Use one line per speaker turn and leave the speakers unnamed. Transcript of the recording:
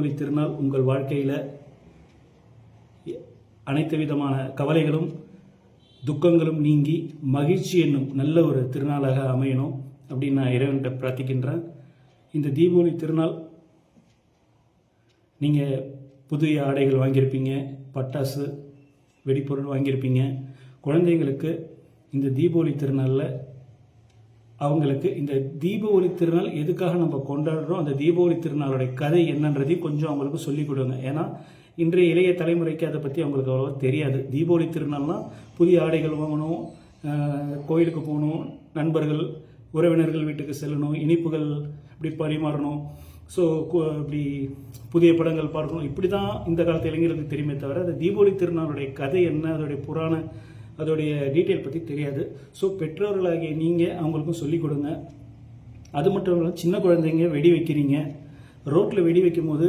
தீபாவளி திருநாள் உங்கள் வாழ்க்கையில் அனைத்து விதமான கவலைகளும் துக்கங்களும் நீங்கி மகிழ்ச்சி என்னும் நல்ல ஒரு திருநாளாக அமையணும் அப்படின்னு நான் இறைவன்கிட்ட பிரார்த்திக்கின்றேன். இந்த தீபாவளி திருநாள் நீங்கள் புதிய ஆடைகள் வாங்கியிருப்பீங்க, பட்டாசு வெடிப்பொருள் வாங்கியிருப்பீங்க. குழந்தைங்களுக்கு இந்த தீபாவளி திருநாளில் அவங்களுக்கு இந்த தீபாவளி திருநாள் எதுக்காக நம்ம கொண்டாடுறோம், அந்த தீபாவளி திருநாளுடைய கதை என்னன்றதையும் கொஞ்சம் அவங்களுக்கு சொல்லிக் கொடுங்க. ஏன்னா இன்றைய இளைய தலைமுறைக்கு அதை பற்றி அவங்களுக்கு அவ்வளோவா தெரியாது. தீபாவளி திருநாள்னால் புதிய ஆடைகள் வாங்கணும், கோயிலுக்கு போகணும், நண்பர்கள் உறவினர்கள் வீட்டுக்கு செல்லணும், இனிப்புகள் இப்படி பரிமாறணும், ஸோ இப்படி புதிய படங்கள் பார்க்கணும். இப்படி தான் இந்த காலத்து இளைஞர்களுக்கு தெரியுமே தவிர அந்த தீபாவளி திருநாளுடைய கதை என்ன, அதோடைய டீட்டெயில் பற்றி தெரியாது. ஸோ பெற்றோர்களாகிய நீங்கள் அவங்களுக்கும் சொல்லிக் கொடுங்க. அது மட்டும் இல்லாமல் சின்ன குழந்தைங்க வெடி வைக்கிறீங்க, ரோட்டில் வெடி வைக்கும் போது